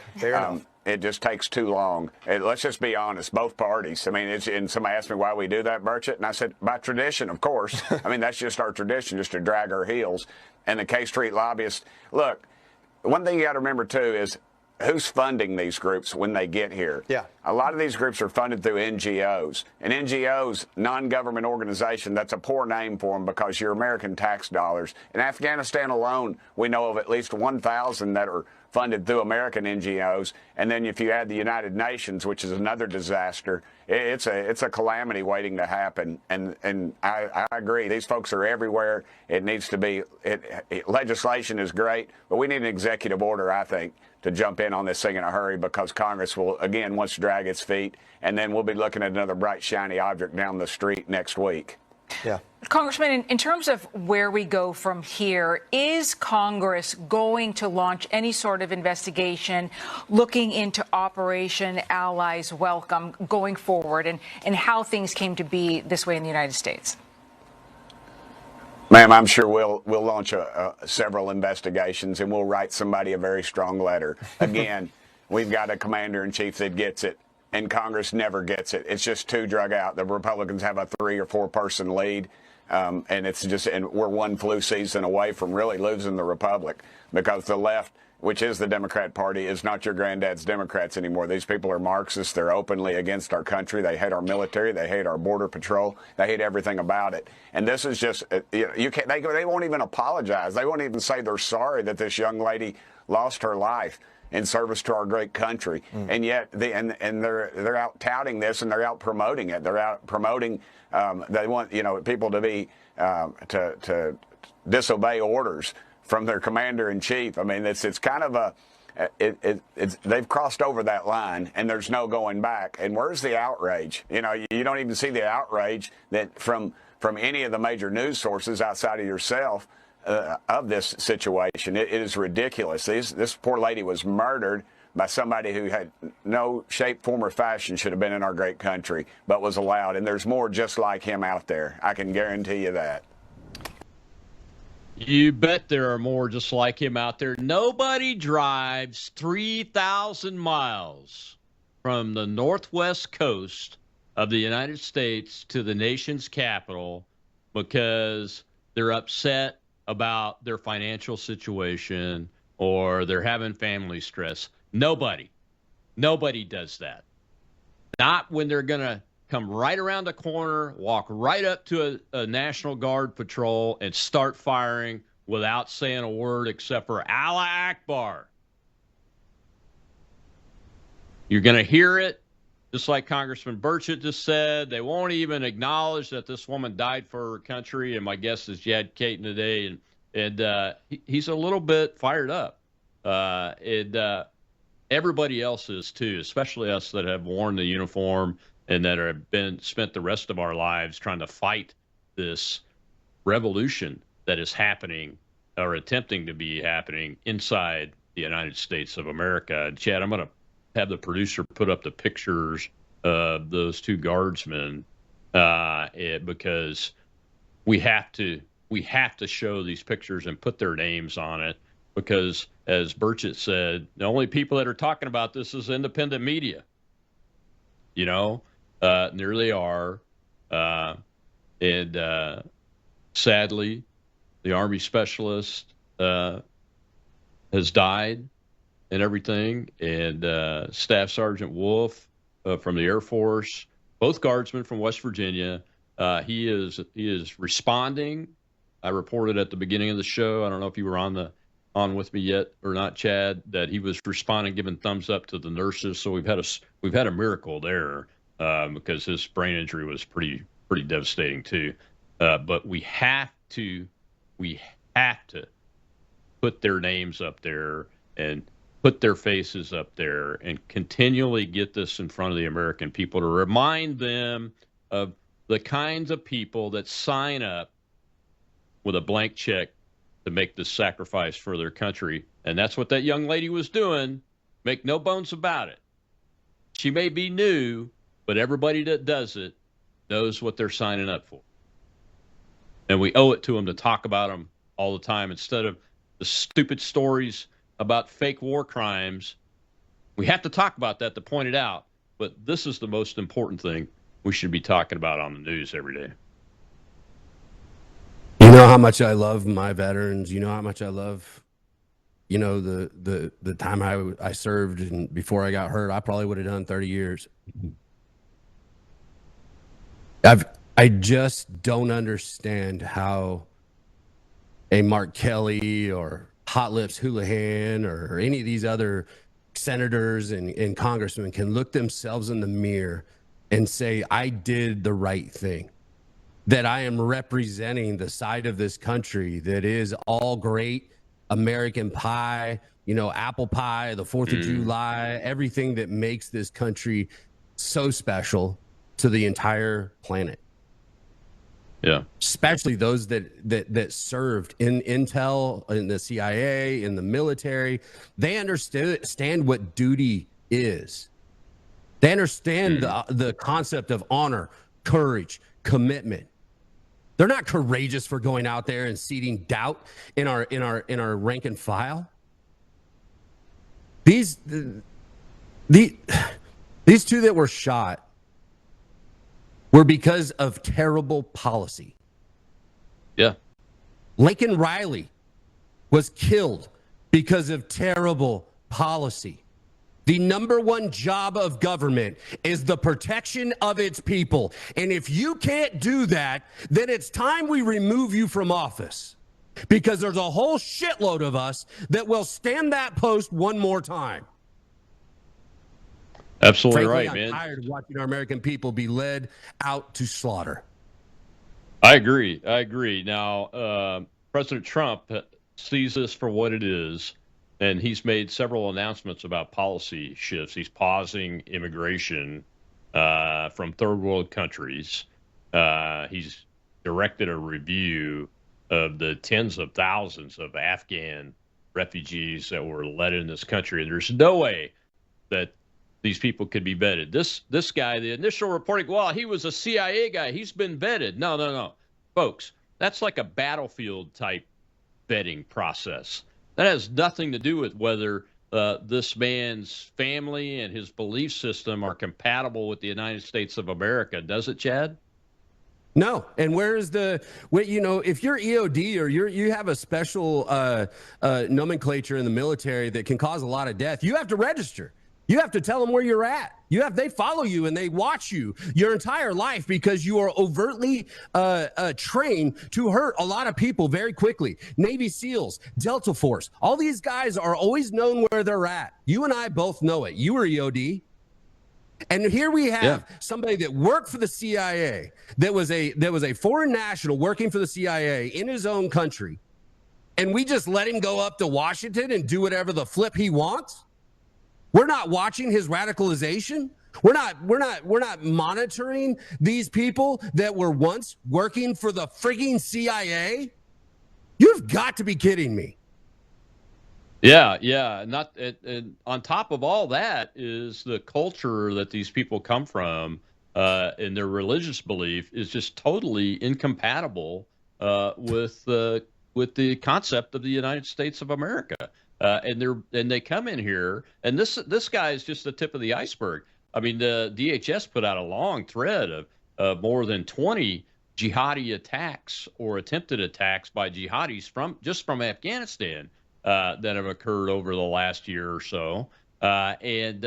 It just takes too long. Let's just be honest, both parties. I mean, and somebody asked me why we do that, Burchett, and I said, by tradition, of course. I mean, that's just our tradition, just to drag our heels. And the K Street lobbyists, look, one thing you got to remember, too, is who's funding these groups when they get here? Yeah. A lot of these groups are funded through NGOs. And NGOs, non-government organization, that's a poor name for them because you're American tax dollars. In Afghanistan alone, we know of at least 1,000 that are funded through American NGOs. And then if you add the United Nations, which is another disaster, it's a calamity waiting to happen. And I agree. These folks are everywhere. It needs to be legislation is great, but we need an executive order, I think, to jump in on this thing in a hurry, because Congress will, again, wants to drag its feet, and then we'll be looking at another bright, shiny object down the street next week. Yeah. Congressman, in terms of where we go from here, is Congress going to launch any sort of investigation looking into Operation Allies Welcome going forward, and how things came to be this way in the United States? Ma'am, I'm sure we'll launch several investigations, and we'll write somebody a very strong letter. Again, we've got a commander-in-chief that gets it, and Congress never gets it. It's just too drug out. The Republicans have a 3 or 4 person lead, and we're one flu season away from really losing the Republic, because the left, which is the Democrat Party, is not your granddad's Democrats anymore. These people are Marxists. They're openly against our country. They hate our military. They hate our border patrol. They hate everything about it. And this is just, you can't. They won't even apologize. They won't even say they're sorry that this young lady lost her life in service to our great country. And yet, they're out touting this, and they're out promoting it. They're out promoting. They want people to be to disobey orders from their commander-in-chief. I mean, it's kind of they've crossed over that line, and there's no going back. And where's the outrage? You don't even see the outrage that from any of the major news sources outside of yourself of this situation. It is ridiculous. This poor lady was murdered by somebody who had no shape, form, or fashion should have been in our great country, but was allowed. And there's more just like him out there. I can guarantee you that. You bet there are more just like him out there. Nobody drives 3,000 miles from the northwest coast of the United States to the nation's capital because they're upset about their financial situation or they're having family stress. Nobody does that. Not when they're going to come right around the corner, walk right up to a National Guard patrol and start firing without saying a word except for Allah Akbar. You're going to hear it, just like Congressman Burchett just said. They won't even acknowledge that this woman died for her country. And my guess is Jad Caton today, and he's a little bit fired up. Everybody else is too, especially us that have worn the uniform and that have spent the rest of our lives trying to fight this revolution that is happening or attempting to be happening inside the United States of America. And Chad, I'm going to have the producer put up the pictures of those two guardsmen because we have to show these pictures and put their names on it because, as Burchett said, the only people that are talking about this is independent media. There they are. And sadly, the Army specialist has died and everything. And Staff Sergeant Wolf from the Air Force, both guardsmen from West Virginia, he is responding. I reported at the beginning of the show, I don't know if you were on with me yet or not, Chad, that he was responding, giving thumbs up to the nurses. So we've had a miracle there because his brain injury was pretty devastating too. But we have to put their names up there and put their faces up there and continually get this in front of the American people to remind them of the kinds of people that sign up with a blank check to make this sacrifice for their country. And that's what that young lady was doing. Make no bones about it. She may be new, but everybody that does it knows what they're signing up for. And we owe it to them to talk about them all the time instead of the stupid stories about fake war crimes. We have to talk about that to point it out, but this is the most important thing we should be talking about on the news every day. You know how much I love my veterans. You know how much I love, the time I served, and before I got hurt, I probably would have done 30 years. I just don't understand how a Mark Kelly or Hot Lips Houlihan or any of these other senators and congressmen can look themselves in the mirror and say, I did the right thing, that I am representing the side of this country that is all great American pie, apple pie, the 4th of July, everything that makes this country so special to the entire planet. Yeah. Especially those that served in intel, in the CIA, in the military. They understand what duty is. They understand the concept of honor, courage, commitment. They're not courageous for going out there and seeding doubt in our rank and file. These two that were shot were because of terrible policy. Yeah. Lincoln Riley was killed because of terrible policy. The number one job of government is the protection of its people. And if you can't do that, then it's time we remove you from office, because there's a whole shitload of us that will stand that post one more time. Absolutely. Frankly, right, man. I'm tired of watching our American people be led out to slaughter. I agree. Now, President Trump sees this for what it is, and he's made several announcements about policy shifts. He's pausing immigration from third world countries. He's directed a review of the tens of thousands of Afghan refugees that were let in this country. And there's no way that these people could be vetted. This guy, the initial reporting, well, he was a CIA guy, he's been vetted. No. Folks, that's like a battlefield type vetting process. That has nothing to do with whether this man's family and his belief system are compatible with the United States of America, does it, Chad? No. And where's if you're EOD or you have a special nomenclature in the military that can cause a lot of death, you have to register. You have to tell them where you're at. They follow you and they watch you your entire life because you are overtly trained to hurt a lot of people very quickly. Navy SEALs, Delta Force, all these guys are always known where they're at. You and I both know it. You were EOD. And here we have somebody that worked for the CIA, that was a foreign national working for the CIA in his own country. And we just let him go up to Washington and do whatever the flip he wants. We're not watching his radicalization. We're not monitoring these people that were once working for the frigging CIA. You've got to be kidding me. Yeah. And on top of all that is the culture that these people come from, and their religious belief is just totally incompatible with the concept of the United States of America. And they come in here, and this guy is just the tip of the iceberg. I mean, the DHS put out a long thread of more than 20 jihadi attacks or attempted attacks by jihadis from Afghanistan that have occurred over the last year or so. And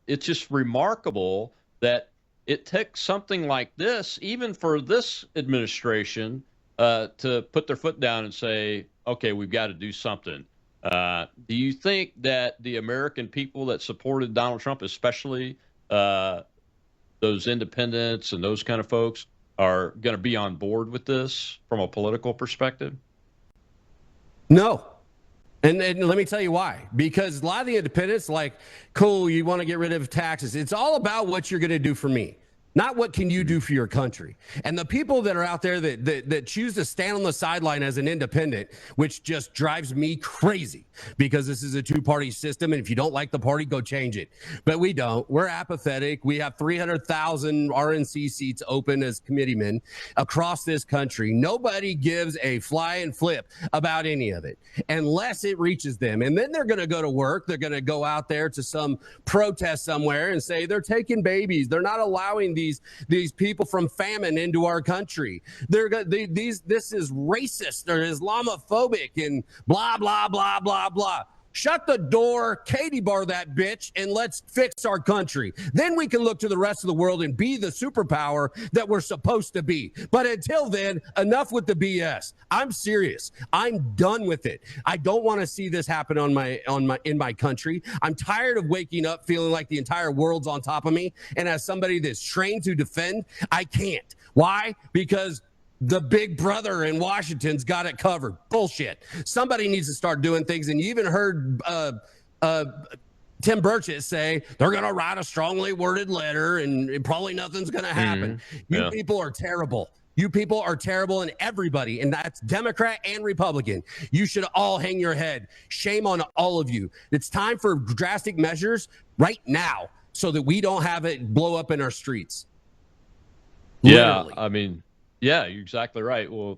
it's just remarkable that it took something like this, even for this administration, to put their foot down and say, okay, we've got to do something. Do you think that the American people that supported Donald Trump, especially those independents and those kind of folks, are going to be on board with this from a political perspective? No. And let me tell you why. Because a lot of the independents, like, cool, you want to get rid of taxes. It's all about what you're going to do for me, not what can you do for your country. And the people that are out there that choose to stand on the sideline as an independent, which just drives me crazy, because this is a two-party system, and if you don't like the party, go change it. But we don't. We're apathetic. We have 300,000 RNC seats open as committeemen across this country. Nobody gives a fly and flip about any of it unless it reaches them. And then they're going to go to work. They're going to go out there to some protest somewhere and say they're taking babies. They're not allowing these people from famine into our country. This is racist or Islamophobic and blah, blah, blah, blah, blah. Shut the door, Katie bar that bitch, and let's fix our country. Then we can look to the rest of the world and be the superpower that we're supposed to be. But until then, enough with the BS. I'm serious. I'm done with it. I don't want to see this happen in my country. I'm tired of waking up feeling like the entire world's on top of me. And as somebody that's trained to defend, I can't. Why? Because the big brother in Washington's got it covered. Bullshit. Somebody needs to start doing things. And you even heard Tim Burchett say they're going to write a strongly worded letter and probably nothing's going to happen. You people are terrible. You people are terrible, and everybody, and that's Democrat and Republican. You should all hang your head. Shame on all of you. It's time for drastic measures right now so that we don't have it blow up in our streets. Literally. Yeah, I mean, yeah, you're exactly right. Well,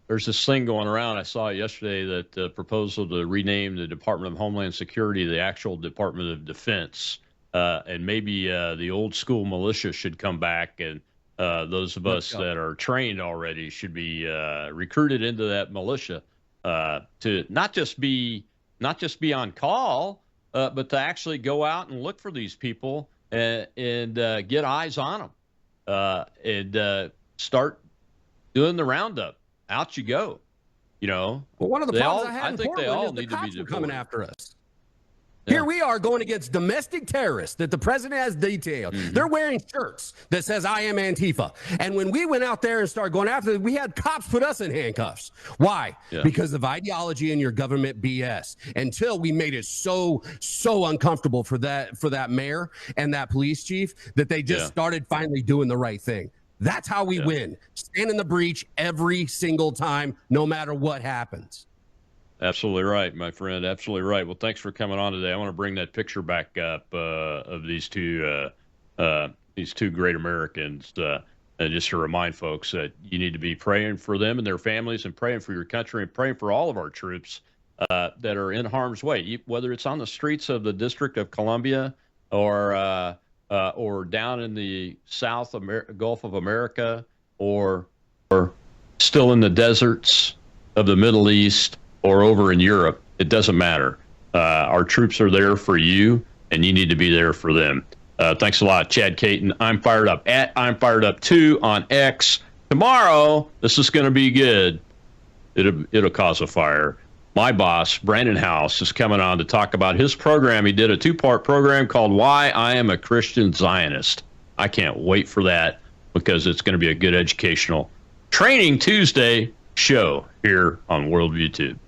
there's this thing going around. I saw it yesterday that the proposal to rename the Department of Homeland Security the actual Department of Defense, and maybe the old school militia should come back, and those of us that are trained already should be recruited into that militia to not just be on call, but to actually go out and look for these people and get eyes on them and start doing the roundup. Out you go. You know. Well, one of the problems I had in Portland is the cops were coming after us. Yeah. Here we are going against domestic terrorists that the president has detailed. They're wearing shirts that says I am Antifa. And when we went out there and started going after them, we had cops put us in handcuffs. Why? Yeah. Because of ideology and your government BS. Until we made it so uncomfortable for that mayor and that police chief that they just started finally doing the right thing. That's how we win. Stand in the breach every single time, no matter what happens. Absolutely right, my friend. Absolutely right. Well, thanks for coming on today. I want to bring that picture back up of these two great Americans. just to remind folks that you need to be praying for them and their families and praying for your country and praying for all of our troops that are in harm's way, whether it's on the streets of the District of Columbia or down in the Gulf of America or still in the deserts of the Middle East or over in Europe. It doesn't matter. Our troops are there for you, and you need to be there for them. Thanks a lot, Chad Caton. I'm Fired Up at I'm Fired Up 2 on X. Tomorrow, this is going to be good. It'll cause a fire. My boss, Brandon House, is coming on to talk about his program. He did a 2-part program called Why I Am a Christian Zionist. I can't wait for that because it's going to be a good educational Training Tuesday show here on Worldview Tube.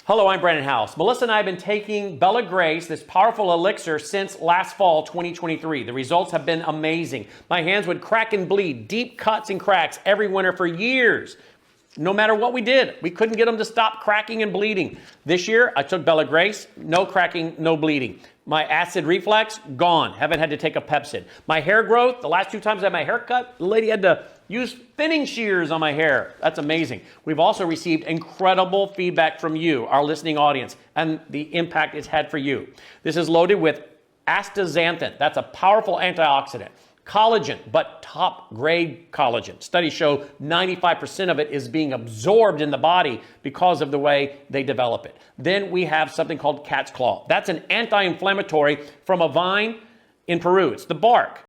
Hello, I'm Brandon House. Melissa and I have been taking Bella Grace, this powerful elixir, since last fall, 2023. The results have been amazing. My hands would crack and bleed, deep cuts and cracks every winter for years. No matter what we did, we couldn't get them to stop cracking and bleeding. This year, I took Bella Grace, no cracking, no bleeding. My acid reflux, gone. Haven't had to take a Pepsid. My hair growth, the last 2 times I had my hair cut, the lady had to use thinning shears on my hair. That's amazing. We've also received incredible feedback from you, our listening audience, and the impact it's had for you. This is loaded with astaxanthin. That's a powerful antioxidant. Collagen, but top grade collagen. Studies show 95% of it is being absorbed in the body because of the way they develop it. Then we have something called cat's claw. That's an anti-inflammatory from a vine in Peru. It's the bark.